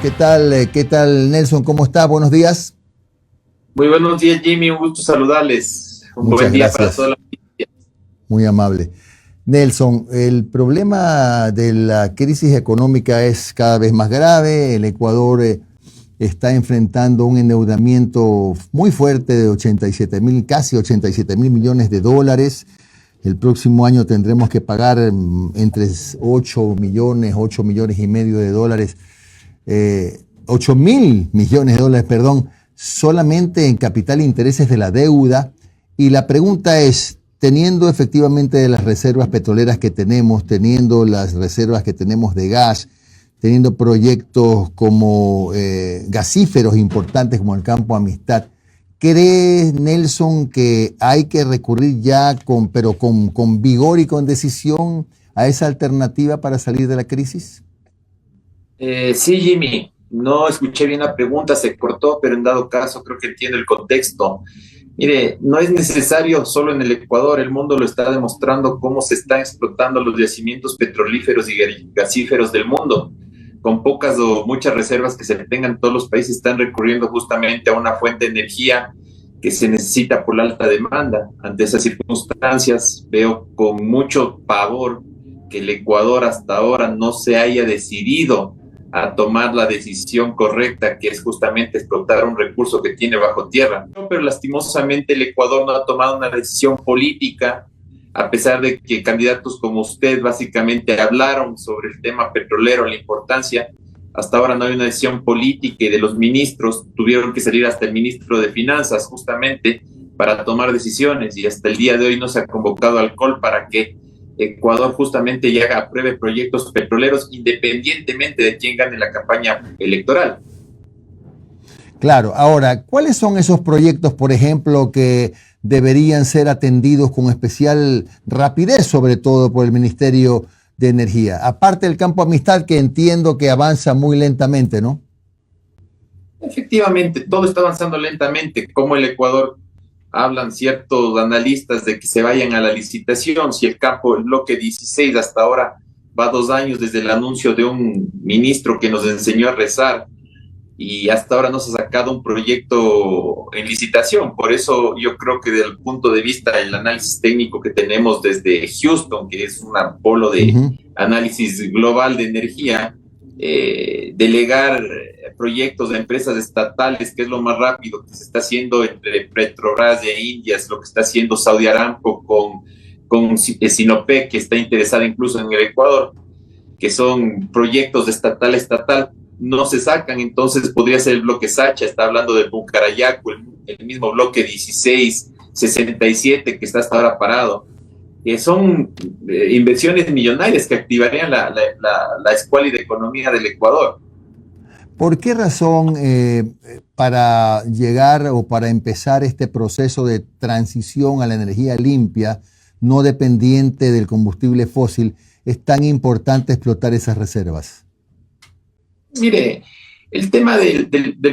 ¿Qué tal? ¿Qué tal, Nelson? ¿Cómo estás? Buenos días. Muy buenos días, Jimmy. Un gusto saludarles. Un Muchas buen día para toda gracias. la familia. Muy amable. Nelson, el problema de la crisis económica es cada vez más grave. El Ecuador está enfrentando un endeudamiento muy fuerte de 87.000, casi 87.000 millones de dólares. El próximo año tendremos que pagar entre 8 millones, 8 millones y medio de dólares, 8.000 millones de dólares, perdón, solamente en capital e intereses de la deuda. Y la pregunta es, teniendo efectivamente las reservas petroleras que tenemos, teniendo las reservas que tenemos de gas, teniendo proyectos como gasíferos importantes como el Campo Amistad, ¿cree Nelson que hay que recurrir ya con vigor y con decisión a esa alternativa para salir de la crisis? Sí, Jimmy. No escuché bien la pregunta, se cortó, pero en dado caso creo que entiendo el contexto. Mire, no es necesario solo en el Ecuador, el mundo lo está demostrando cómo se están explotando los yacimientos petrolíferos y gasíferos del mundo. Con pocas o muchas reservas que se tengan, todos los países están recurriendo justamente a una fuente de energía que se necesita por la alta demanda. Ante esas circunstancias, veo con mucho pavor que el Ecuador hasta ahora no se haya decidido a tomar la decisión correcta, que es justamente explotar un recurso que tiene bajo tierra. Pero lastimosamente el Ecuador no ha tomado una decisión política, a pesar de que candidatos como usted básicamente hablaron sobre el tema petrolero, la importancia. Hasta ahora no hay una decisión política y de los ministros tuvieron que salir hasta el ministro de Finanzas justamente para tomar decisiones, y hasta el día de hoy no se ha convocado al COL para que Ecuador justamente ya apruebe proyectos petroleros independientemente de quién gane la campaña electoral. Claro, ahora, ¿cuáles son esos proyectos, por ejemplo, que deberían ser atendidos con especial rapidez, sobre todo por el Ministerio de Energía? Aparte del Campo Amistad, que entiendo que avanza muy lentamente, ¿no? Efectivamente, todo está avanzando lentamente. Como el Ecuador, hablan ciertos analistas de que se vayan a la licitación, si el bloque 16 hasta ahora va 2 años desde el anuncio de un ministro que nos enseñó a rezar, y hasta ahora no se ha sacado un proyecto en licitación. Por eso yo creo que desde el punto de vista del análisis técnico que tenemos desde Houston, que es un polo de análisis global de energía, delegar proyectos de empresas estatales, que es lo más rápido que se está haciendo entre Petrobras de India, es lo que está haciendo Saudi Aramco con Sinopec, que está interesada incluso en el Ecuador, que son proyectos de estatal a estatal, no se sacan. Entonces podría ser el bloque Sacha, está hablando de Pucarayacu, el mismo bloque 1667 que está hasta ahora parado. Son inversiones millonarias que activarían la escuálida economía del Ecuador. ¿Por qué razón para llegar o para empezar este proceso de transición a la energía limpia, no dependiente del combustible fósil, es tan importante explotar esas reservas? Mire, el tema del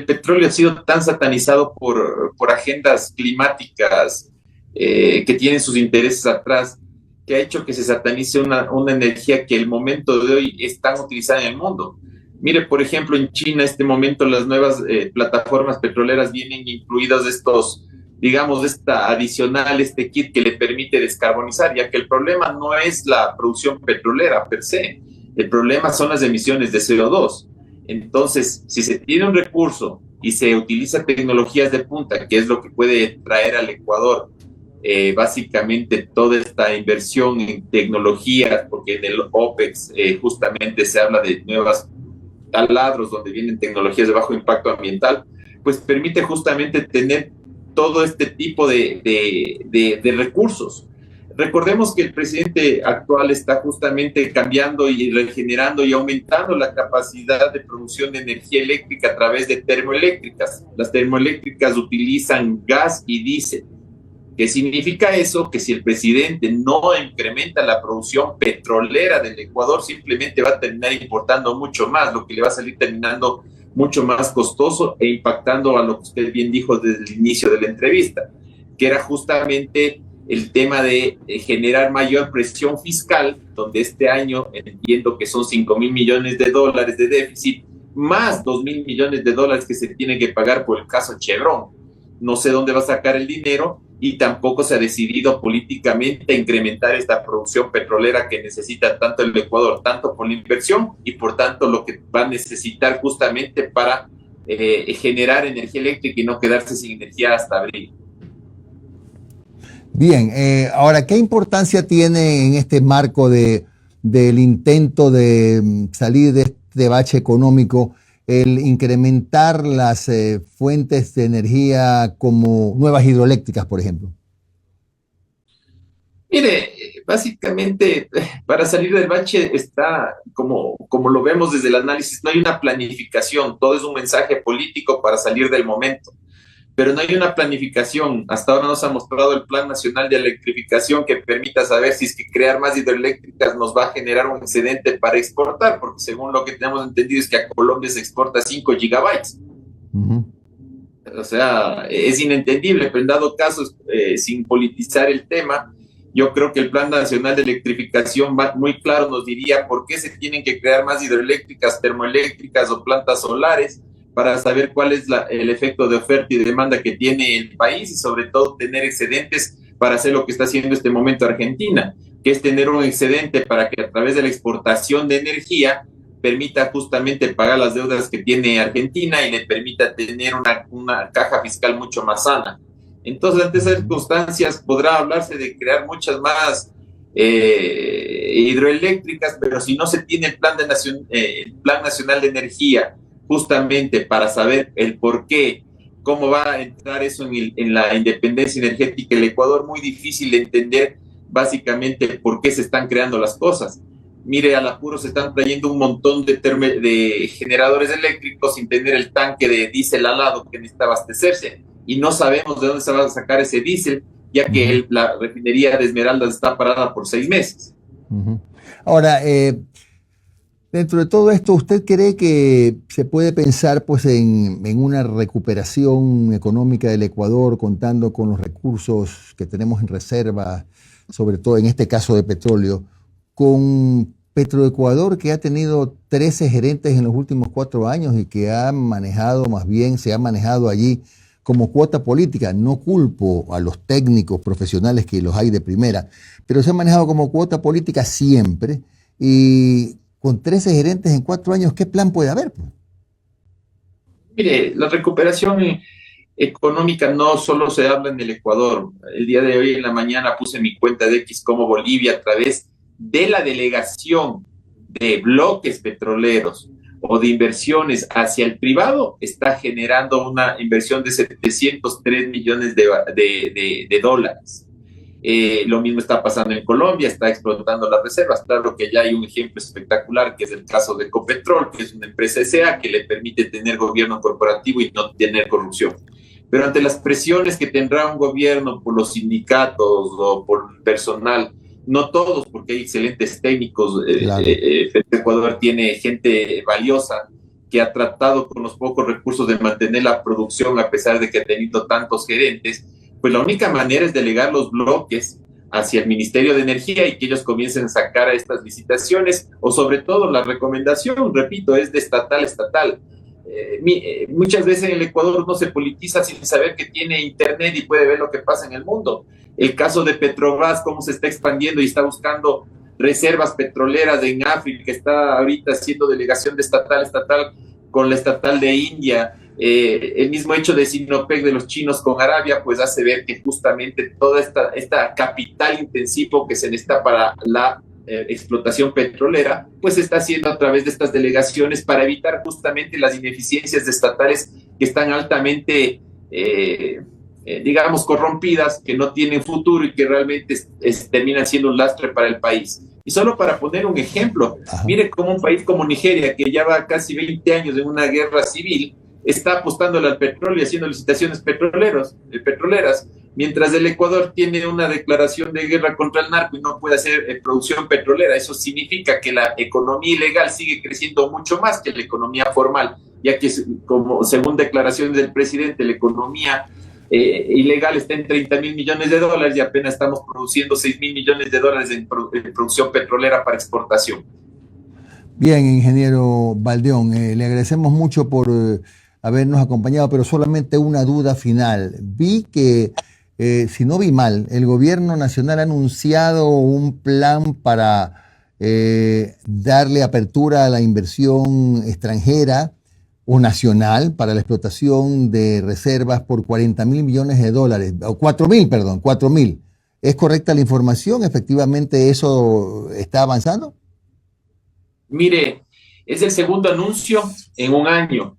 petróleo ha sido tan satanizado por agendas climáticas que tienen sus intereses atrás, que ha hecho que se satanice una energía que el momento de hoy es tan utilizada en el mundo. Mire, por ejemplo, en China, en este momento, las nuevas plataformas petroleras vienen incluidas estos, digamos, esta adicional, este kit que le permite descarbonizar, ya que el problema no es la producción petrolera per se, el problema son las emisiones de CO2. Entonces, si se tiene un recurso y se utiliza tecnologías de punta, que es lo que puede traer al Ecuador, básicamente toda esta inversión en tecnología, porque en el OPEX justamente se habla de nuevas taladros donde vienen tecnologías de bajo impacto ambiental, pues permite justamente tener todo este tipo de recursos. Recordemos que el presidente actual está justamente cambiando y regenerando y aumentando la capacidad de producción de energía eléctrica a través de termoeléctricas. Las termoeléctricas utilizan gas y diésel. ¿Qué significa eso? Que si el presidente no incrementa la producción petrolera del Ecuador, simplemente va a terminar importando mucho más, lo que le va a salir terminando mucho más costoso e impactando a lo que usted bien dijo desde el inicio de la entrevista, que era justamente el tema de generar mayor presión fiscal, donde este año entiendo que son 5.000 millones de dólares de déficit, más 2.000 millones de dólares que se tienen que pagar por el caso Chevron. No sé dónde va a sacar el dinero y tampoco se ha decidido políticamente incrementar esta producción petrolera que necesita tanto el Ecuador, tanto por la inversión y por tanto lo que va a necesitar justamente para generar energía eléctrica y no quedarse sin energía hasta abril. Bien, ahora, ¿qué importancia tiene en este marco del intento de salir de este bache económico el incrementar las fuentes de energía como nuevas hidroeléctricas, por ejemplo? Mire, básicamente para salir del bache está, como lo vemos desde el análisis, no hay una planificación, todo es un mensaje político para salir del momento, pero no hay una planificación. Hasta ahora nos ha mostrado el Plan Nacional de Electrificación que permita saber si es que crear más hidroeléctricas nos va a generar un excedente para exportar, porque según lo que tenemos entendido es que a Colombia se exporta 5 gigabytes. Uh-huh. O sea, es inentendible, pero en dado caso, sin politizar el tema, yo creo que el Plan Nacional de Electrificación muy claro nos diría por qué se tienen que crear más hidroeléctricas, termoeléctricas o plantas solares, para saber cuál es el efecto de oferta y de demanda que tiene el país y sobre todo tener excedentes para hacer lo que está haciendo en este momento Argentina, que es tener un excedente para que a través de la exportación de energía permita justamente pagar las deudas que tiene Argentina y le permita tener una caja fiscal mucho más sana. Entonces, ante esas circunstancias podrá hablarse de crear muchas más hidroeléctricas, pero si no se tiene el Plan Nacional de Energía, justamente para saber el por qué, cómo va a entrar eso en la independencia energética del Ecuador, muy difícil de entender básicamente por qué se están creando las cosas. Mire, al apuro se están trayendo un montón de generadores eléctricos sin tener el tanque de diésel al lado que necesita abastecerse, y no sabemos de dónde se va a sacar ese diésel, ya que la refinería de Esmeraldas está parada por 6 meses. Ahora, dentro de todo esto, ¿usted cree que se puede pensar pues, en una recuperación económica del Ecuador contando con los recursos que tenemos en reserva, sobre todo en este caso de petróleo, con Petroecuador, que ha tenido 13 gerentes en los últimos 4 años y que ha manejado, más bien se ha manejado allí como cuota política? No culpo a los técnicos profesionales, que los hay de primera, pero se ha manejado como cuota política siempre, y con 13 gerentes en 4 años, ¿qué plan puede haber? Mire, la recuperación económica no solo se habla en el Ecuador. El día de hoy en la mañana puse en mi cuenta de X cómo Bolivia, a través de la delegación de bloques petroleros o de inversiones hacia el privado, está generando una inversión de 703 millones de dólares. Lo mismo está pasando en Colombia, está explotando las reservas. Claro que ya hay un ejemplo espectacular, que es el caso de Ecopetrol, que es una empresa S.A. que le permite tener gobierno corporativo y no tener corrupción. Pero ante las presiones que tendrá un gobierno por los sindicatos o por el personal, no todos, porque hay excelentes técnicos, claro. Ecuador tiene gente valiosa que ha tratado con los pocos recursos de mantener la producción a pesar de que ha tenido tantos gerentes. Pues la única manera es delegar los bloques hacia el Ministerio de Energía y que ellos comiencen a sacar a estas licitaciones, o sobre todo la recomendación, repito, es de estatal a estatal. Muchas veces en el Ecuador no se politiza sin saber que tiene internet y puede ver lo que pasa en el mundo. El caso de Petrobras, cómo se está expandiendo y está buscando reservas petroleras en África, está ahorita haciendo delegación de estatal a estatal con la estatal de India. El mismo hecho de Sinopec de los chinos con Arabia, pues hace ver que justamente toda esta capital intensivo que se necesita para la explotación petrolera, pues se está haciendo a través de estas delegaciones para evitar justamente las ineficiencias estatales que están altamente, digamos, corrompidas, que no tienen futuro y que realmente terminan siendo un lastre para el país. Y solo para poner un ejemplo, mire cómo un país como Nigeria, que ya va casi 20 años en una guerra civil, está apostándole al petróleo y haciendo licitaciones petroleras, mientras el Ecuador tiene una declaración de guerra contra el narco y no puede hacer producción petrolera. Eso significa que la economía ilegal sigue creciendo mucho más que la economía formal, ya que, como según declaraciones del presidente, la economía ilegal está en 30.000 millones de dólares y apenas estamos produciendo 6.000 millones de dólares en producción petrolera para exportación. Bien, ingeniero Baldeón, le agradecemos mucho por habernos acompañado, pero solamente una duda final. Vi que, si no vi mal, el gobierno nacional ha anunciado un plan para darle apertura a la inversión extranjera o nacional para la explotación de reservas por 40.000 millones de dólares, o 4.000, perdón, 4.000. ¿Es correcta la información? ¿Efectivamente eso está avanzando? Mire, es el segundo anuncio en un año.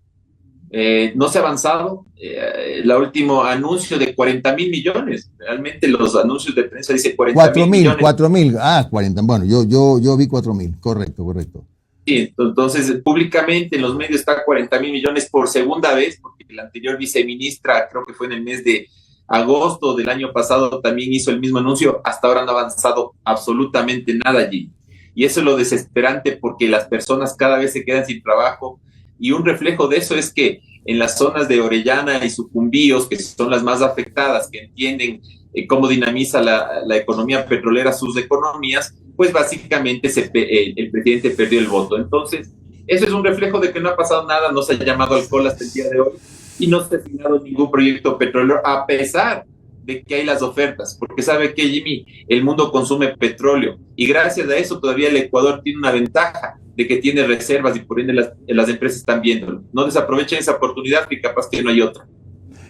No se ha avanzado. El último anuncio de 40.000 millones. Realmente los anuncios de prensa dicen 40 Cuatro mil mil, millones. 4.000. Ah, 40. Bueno, yo vi 4.000. Correcto, correcto. Sí, entonces, públicamente en los medios está 40.000 millones por segunda vez, porque la anterior viceministra, creo que fue en el mes de agosto del año pasado, también hizo el mismo anuncio. Hasta ahora no ha avanzado absolutamente nada allí. Y eso es lo desesperante, porque las personas cada vez se quedan sin trabajo. Y un reflejo de eso es que en las zonas de Orellana y Sucumbíos, que son las más afectadas, que entienden cómo dinamiza la economía petrolera sus economías, pues básicamente el presidente perdió el voto. Entonces, eso es un reflejo de que no ha pasado nada, no se ha llamado alcohol hasta el día de hoy y no se ha asignado ningún proyecto petrolero, a pesar de que hay las ofertas, porque sabe que, Jimmy, el mundo consume petróleo y gracias a eso todavía el Ecuador tiene una ventaja de que tiene reservas y por ende las empresas están viéndolo. No desaprovechen esa oportunidad, que capaz que no hay otra.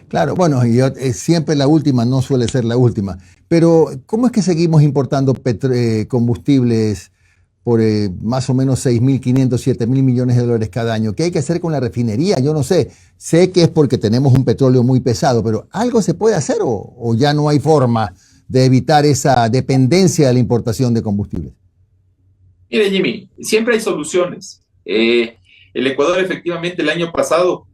Claro, bueno, siempre la última no suele ser la última. Pero, ¿cómo es que seguimos importando combustibles por más o menos 6.500, 7.000 millones de dólares cada año? ¿Qué hay que hacer con la refinería? Yo no sé. Sé que es porque tenemos un petróleo muy pesado, pero ¿algo se puede hacer o ya no hay forma de evitar esa dependencia de la importación de combustibles? Mire, Jimmy, siempre hay soluciones. El Ecuador efectivamente el año pasado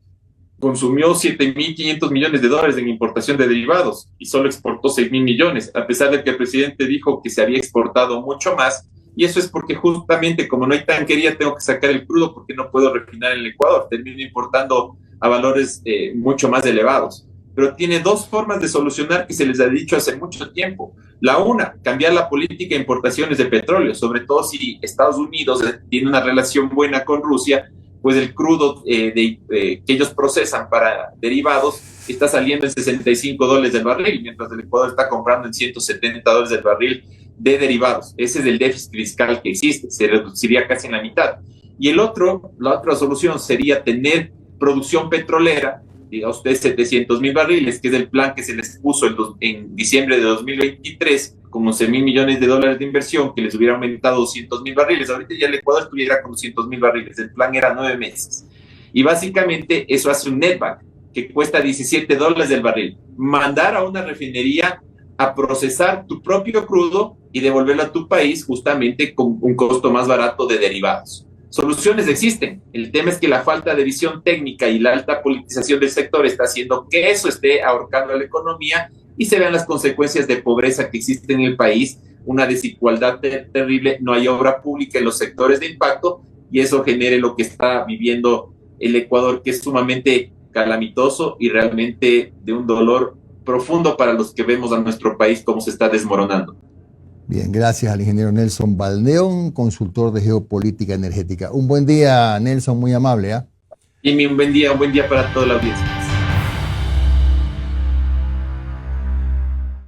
consumió 7.500 millones de dólares en importación de derivados y solo exportó 6.000 millones, a pesar de que el presidente dijo que se había exportado mucho más. Y eso es porque justamente como no hay tanquería, tengo que sacar el crudo porque no puedo refinar en el Ecuador. Termino importando a valores mucho más elevados. Pero tiene dos formas de solucionar que se les ha dicho hace mucho tiempo. La una, cambiar la política de importaciones de petróleo, sobre todo si Estados Unidos tiene una relación buena con Rusia, pues el crudo que ellos procesan para derivados está saliendo en $65 del barril, mientras el Ecuador está comprando en $170 del barril de derivados. Ese es el déficit fiscal que existe, se reduciría casi en la mitad. Y la otra solución sería tener producción petrolera, diga usted 700.000 barriles, que es el plan que se les puso en diciembre de 2023, con 11.000 millones de dólares de inversión, que les hubiera aumentado 200.000 barriles. Ahorita ya el Ecuador estuviera con 200.000 barriles. El plan era 9 meses. Y básicamente eso hace un netback que cuesta $17 del barril. Mandar a una refinería a procesar tu propio crudo y devolverlo a tu país justamente con un costo más barato de derivados. Soluciones existen. El tema es que la falta de visión técnica y la alta politización del sector está haciendo que eso esté ahorcando a la economía y se vean las consecuencias de pobreza que existe en el país, una desigualdad terrible, no hay obra pública en los sectores de impacto y eso genere lo que está viviendo el Ecuador, que es sumamente calamitoso y realmente de un dolor profundo para los que vemos a nuestro país cómo se está desmoronando. Bien, gracias al ingeniero Nelson Baldeón, consultor de geopolítica energética. Un buen día, Nelson, muy amable, ¿ah? Jimmy, un buen día para toda la audiencia.